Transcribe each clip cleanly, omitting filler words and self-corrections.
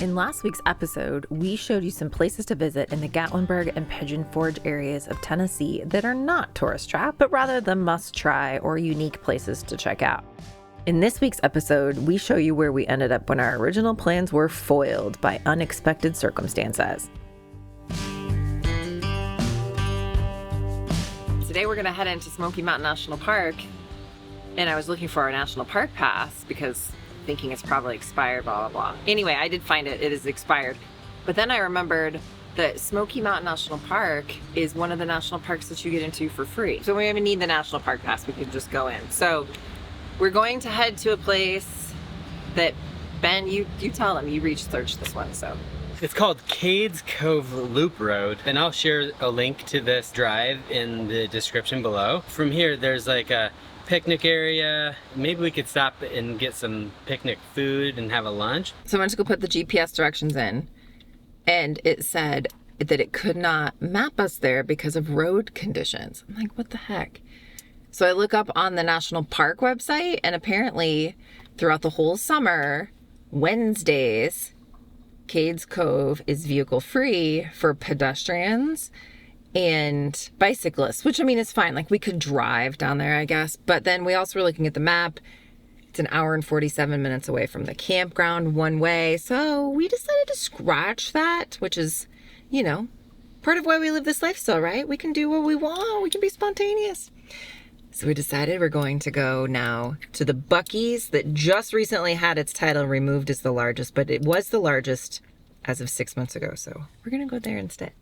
In last week's episode, we showed you some places to visit in the Gatlinburg and Pigeon Forge areas of Tennessee that are not tourist trapped, but rather the must-try or unique places to check out. In this week's episode, we show you where we ended up when our original plans were foiled by unexpected circumstances. Today we're going to head into Smoky Mountain National Park, and I was looking for our National Park Pass because thinking it's probably expired, blah, blah, blah. Anyway, I did find it. It is expired. But then I remembered that Smoky Mountain National Park is one of the national parks that you get into for free. So we don't even need the National Park Pass. We can just go in. So we're going to head to a place that, Ben, you tell them. You researched this one, so. It's called Cades Cove Loop Road, and I'll share a link to this drive in the description below. From here, there's like a picnic area. Maybe we could stop and get some picnic food and have a lunch. So I went to go put the GPS directions in, and it said that it could not map us there because of road conditions. I'm like, what the heck? So I look up on the National Park website, and apparently throughout the whole summer, Wednesdays, Cades Cove is vehicle free for pedestrians and bicyclists, which I mean is fine. Like we could drive down there, I guess. But then we also were looking at the map. It's an hour and 47 minutes away from the campground one way. So we decided to scratch that, which is, you know, part of why we live this lifestyle, right? We can do what we want. We can be spontaneous. So we decided we're going to go now to the Bucees that just recently had its title removed as the largest, but it was the largest as of 6 months ago. So we're going to go there instead.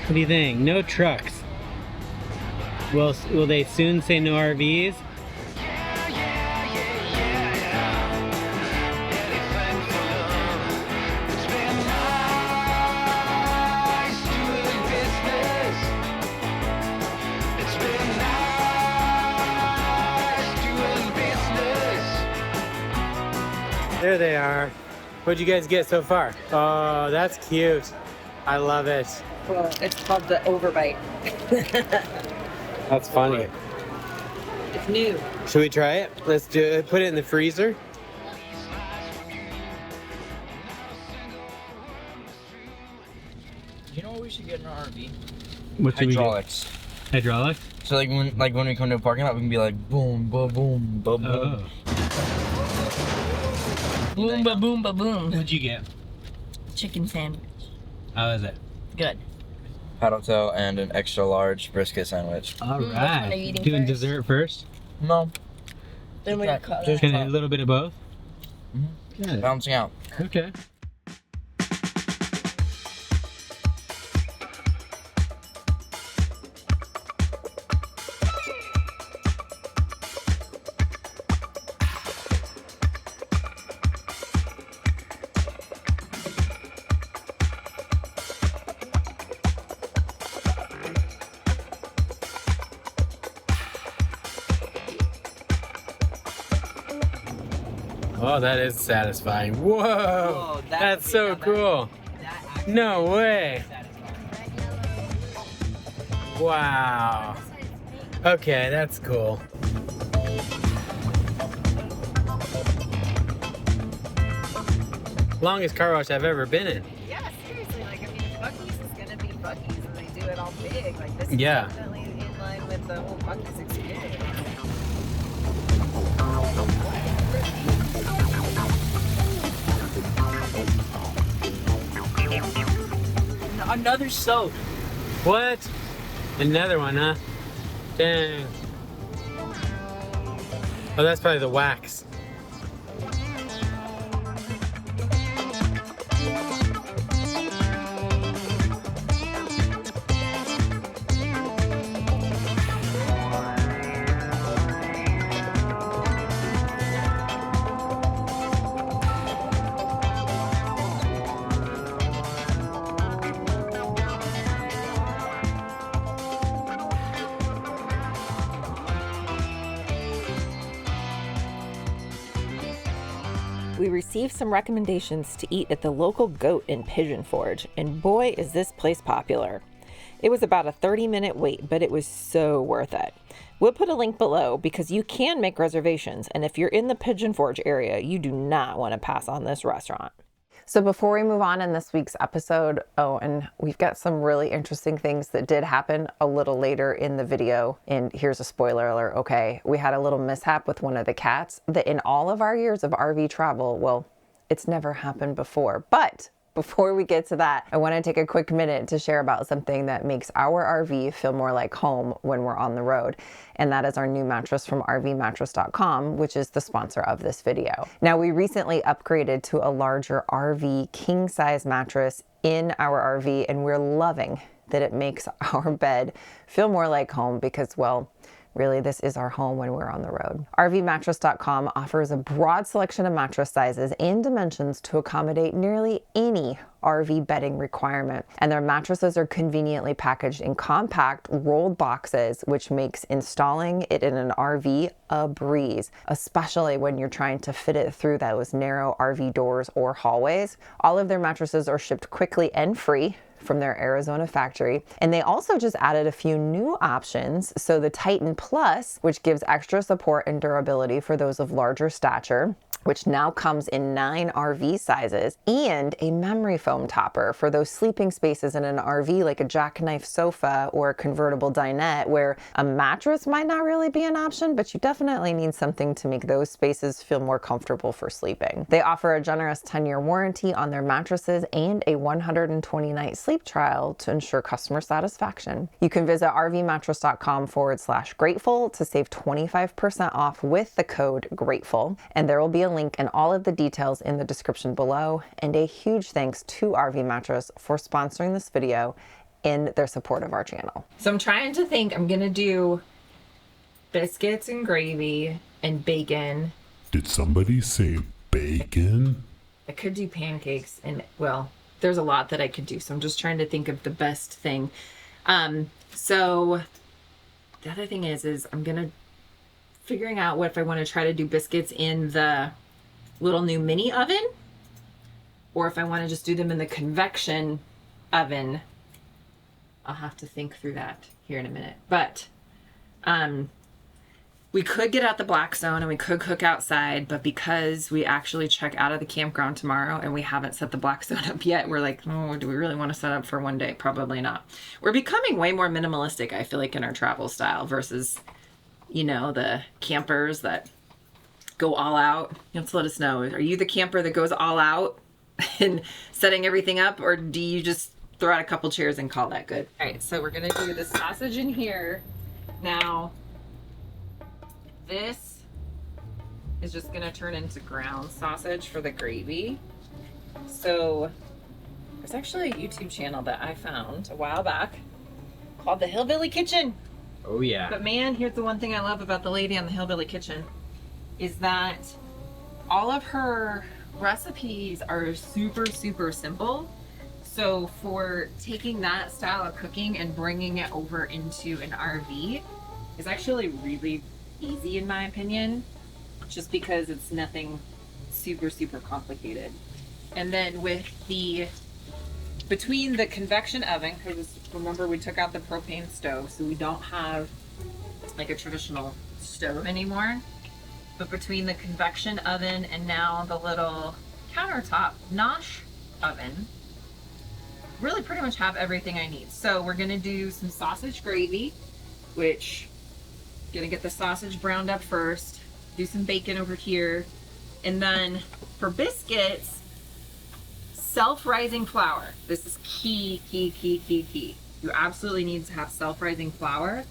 What do you think? No trucks. Will they soon say no RVs? There they are. What'd you guys get so far? Oh, that's cute. I love it. Well, it's called the overbite. That's funny. It's new. Should we try it? Let's do it. Put it in the freezer. You know what we should get in our RV? What should Hydraulics. we get? Hydraulics? So like when we come to a parking lot, we can be like boom, ba boom, ba boom. Oh. Boom, ba boom, ba boom. What'd you get? Chicken sandwich. How is it? Good. Paddle tail and an extra large brisket sandwich. All Which one are you right. eating Doing first? dessert first? No. Then we Just cut that. Just- that. Can a little bit of both? Good. Bouncing out. Okay. Oh, that is satisfying. Whoa! That's so cool. No way. Wow. Okay, that's cool. Longest car wash I've ever been in. Yeah, seriously. Like, I mean, Buc-ee's is going to be Buc-ee's, and they do it all big. Like, this is Yeah. definitely in line with the whole Buc-ee's experience. Another soap. What? Another one, huh? Dang. Oh, that's probably the wax. we received some recommendations to eat at the local Goat in Pigeon Forge, and boy, is this place popular. It was about a 30-minute wait, but it was so worth it. We'll put a link below because you can make reservations, and if you're in the Pigeon Forge area, you do not want to pass on this restaurant. So before we move on in this week's episode, and we've got some really interesting things that did happen a little later in the video, and here's a spoiler alert, okay? We had a little mishap with one of the cats that in all of our years of RV travel, well, it's never happened before, but before we get to that, I want to take a quick minute to share about something that makes our RV feel more like home when we're on the road. And that is our new mattress from rvmattress.com, which is the sponsor of this video. Now, we recently upgraded to a larger RV king size mattress in our RV, and we're loving that it makes our bed feel more like home because, well, really, this is our home when we're on the road. rvmattress.com offers a broad selection of mattress sizes and dimensions to accommodate nearly any RV bedding requirement. And their mattresses are conveniently packaged in compact rolled boxes, which makes installing it in an RV a breeze, especially when you're trying to fit it through those narrow RV doors or hallways. All of their mattresses are shipped quickly and free from their Arizona factory. And they also just added a few new options. So the Titan Plus, which gives extra support and durability for those of larger stature, which now comes in 9 RV sizes, and a memory foam topper for those sleeping spaces in an RV like a jackknife sofa or a convertible dinette where a mattress might not really be an option, but you definitely need something to make those spaces feel more comfortable for sleeping. They offer a generous 10-year warranty on their mattresses and a 120-night sleep trial to ensure customer satisfaction. You can visit rvmattress.com/grateful to save 25% off with the code GRATEFUL, and there will be a link and all of the details in the description below. And a huge thanks to RV Mattress for sponsoring this video and their support of our channel. So I'm trying to think, I'm gonna do biscuits and gravy and bacon. Did somebody say bacon? I could do pancakes and, well, there's a lot that I could do. So I'm just trying to think of the best thing. So the other thing is I'm figuring out what if I want to try to do biscuits in the little new mini oven, or if I want to just do them in the convection oven. I'll have to think through that here in a minute. But we could get out the black zone and we could cook outside, but because we actually check out of the campground tomorrow and we haven't set the black zone up yet, we're like, oh, do we really want to set up for one day? Probably not. We're becoming way more minimalistic, I feel like, in our travel style versus, you know, the campers that go all out. You have to let us know. Are you the camper that goes all out and setting everything up, or do you just throw out a couple chairs and call that good? All right, so we're gonna do the sausage in here. Now, this is just gonna turn into ground sausage for the gravy. So there's actually a YouTube channel that I found a while back called The Hillbilly Kitchen. Oh yeah. But man, here's the one thing I love about the lady on the Hillbilly Kitchen is that all of her recipes are super, super simple. So for taking that style of cooking and bringing it over into an RV is actually really easy in my opinion, just because it's nothing super, super complicated. And then between the convection oven, because remember we took out the propane stove, so we don't have like a traditional stove anymore. But between the convection oven and now the little countertop nosh oven, really pretty much have everything I need. So we're gonna do some sausage gravy, which gonna get the sausage browned up first, do some bacon over here, and then for biscuits, self-rising flour. This is key. You absolutely need to have self-rising flour,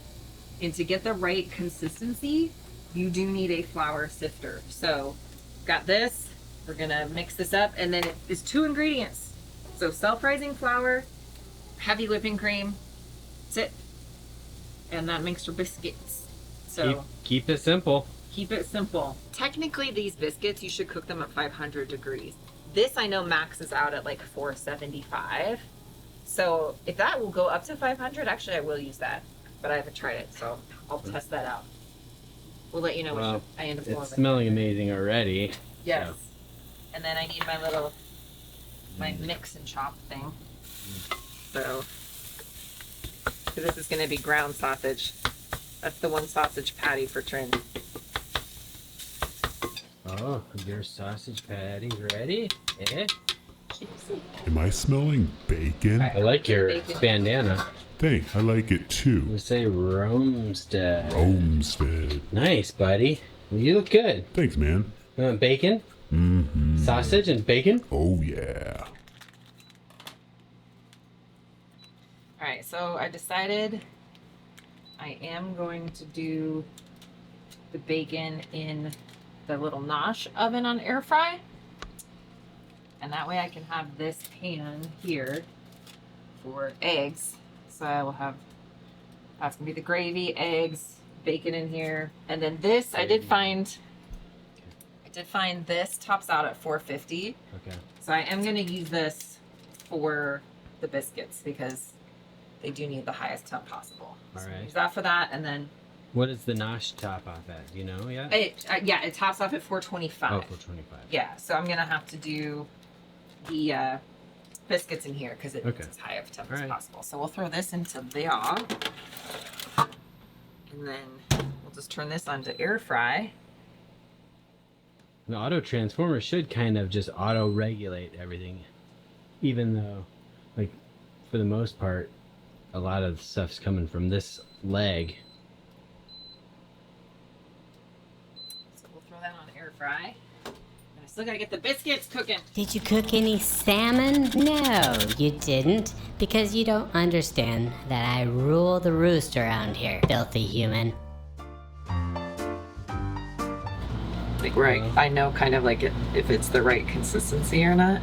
and to get the right consistency, you do need a flour sifter. So got this, we're gonna mix this up, and then it's 2 ingredients. So self-rising flour, heavy whipping cream, that's it. And that makes your biscuits. So keep it simple. Keep it simple. Technically these biscuits, you should cook them at 500 degrees. This I know maxes out at like 475. So if that will go up to 500, actually I will use that, but I haven't tried it, so I'll test that out. We'll let you know what I end up going with. It's smelling amazing already. Yes. So. And then I need my mix and chop thing. So this is going to be ground sausage. That's the one sausage patty for Trin. Oh, your sausage patty's ready? Eh? Am I smelling bacon? I like your Bacon. I bandana. like it too. We say Romestead. Homestead. Nice, buddy. You look good. Thanks, man. Bacon? Mm-hmm. Sausage and bacon? Oh, yeah. All right, so I decided I am going to do the bacon in the little Nosh oven on air fry. And that way I can have this pan here for eggs. So I will have, that's gonna be the gravy, eggs, bacon in here. And then this, I did find this tops out at 450. Okay. So I am gonna use this for the biscuits because they do need the highest temp possible. All So right. use that for that, and then What does the Nosh top off at? Do you know yet? it tops off at 425. Oh, 425. Yeah, so I'm gonna have to do the biscuits in here because it's Okay. as high of temp All as right. possible. So we'll throw this into there, and then we'll just turn this on to air fry. The auto transformer should kind of just auto regulate everything, even though, like, for the most part, a lot of stuff's coming from this leg. So we'll throw that on air fry. And I still gotta get the biscuits cooking. Did you cook any salmon? No, you didn't, because you don't understand that I rule the roost around here, filthy human. Like right, I know kind of like if it's the right consistency or not.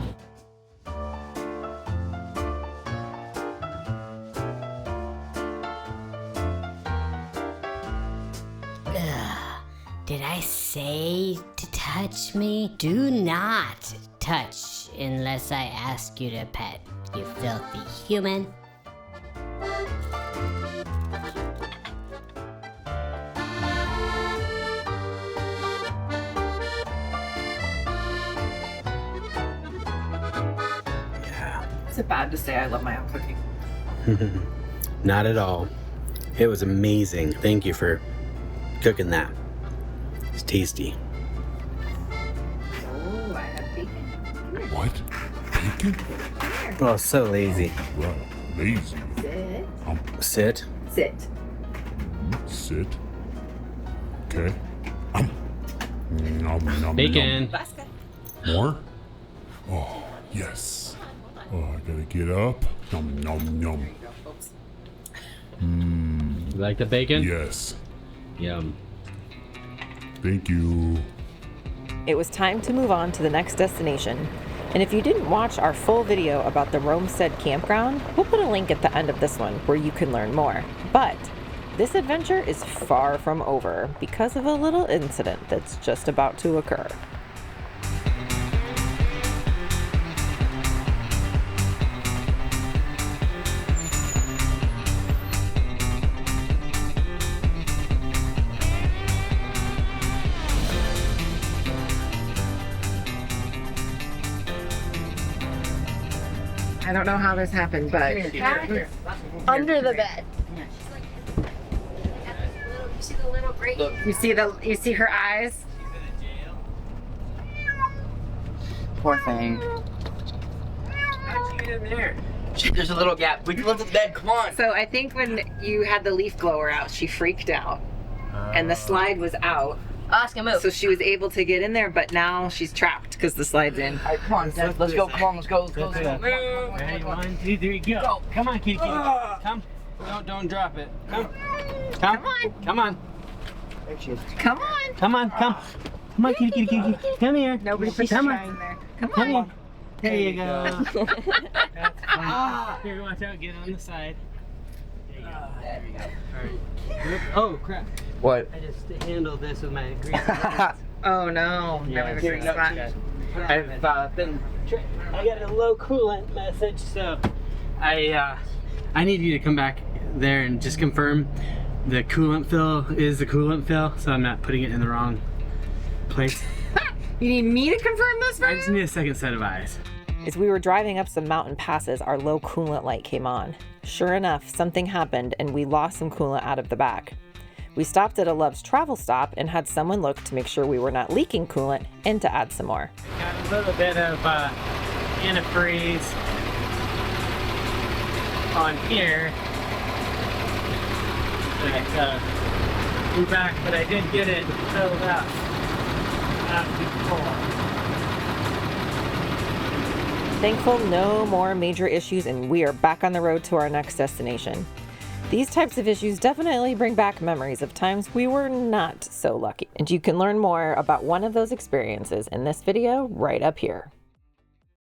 Ugh. Did I say to touch me? Do not touch unless I ask you to pet, you filthy human. Is it bad to say I love my own cooking? Not at all. It was amazing. Thank you for cooking that. It's tasty. Oh, I have bacon. What? Bacon? Oh, so lazy. Wow, lazy. Sit. Sit. Sit. Sit. Okay. Nom, nom, Bacon. Basket. nom. More? Oh, yes. Oh, I gotta get up. Nom, nom, nom. There you go, folks. You like the bacon? Yes. Yum. Thank you. It was time to move on to the next destination. And if you didn't watch our full video about the Romestead Campground, we'll put a link at the end of this one where you can learn more. But this adventure is far from over because of a little incident that's just about to occur. I don't know how this happened, but Under the bed. you see her eyes. Poor thing. How'd you get in there? There's a little gap. We can lift the bed. Come on. So I think when you had the leaf blower out, she freaked out, and the slide was out. Oscar, move. So she was able to get in there, but now she's trapped because the slide's in. All right, come on. Let's go. Come on. Let's go. Let's go. Let's go. Ready? 1, 2, 3, go. Come on, kitty, kitty. Come. Don't drop it. Come. Come on. Come on. There she is. Come on. Come on. Come. Come on, kitty, kitty, kitty. Come here. Nobody puts Come trying on. there. Come Come on. here. There you go. That's fine. Here, watch out. Get on the side. There you go. There you go. All right. Oh, crap. What? I just handled this with my grease. Oh no. Yeah, That was here a we go. spot. I've been. I got a low coolant message, so I need you to come back there and just confirm the coolant fill is the coolant fill, so I'm not putting it in the wrong place. You need me to confirm this for I just need a second set of eyes. As we were driving up some mountain passes, our low coolant light came on. Sure enough, something happened and we lost some coolant out of the back. We stopped at a Love's Travel stop and had someone look to make sure we were not leaking coolant and to add some more. Got a little bit of antifreeze on here. But, back, but I did get it filled up. Thankful no more major issues and we are back on the road to our next destination. These types of issues definitely bring back memories of times we were not so lucky. And you can learn more about one of those experiences in this video right up here.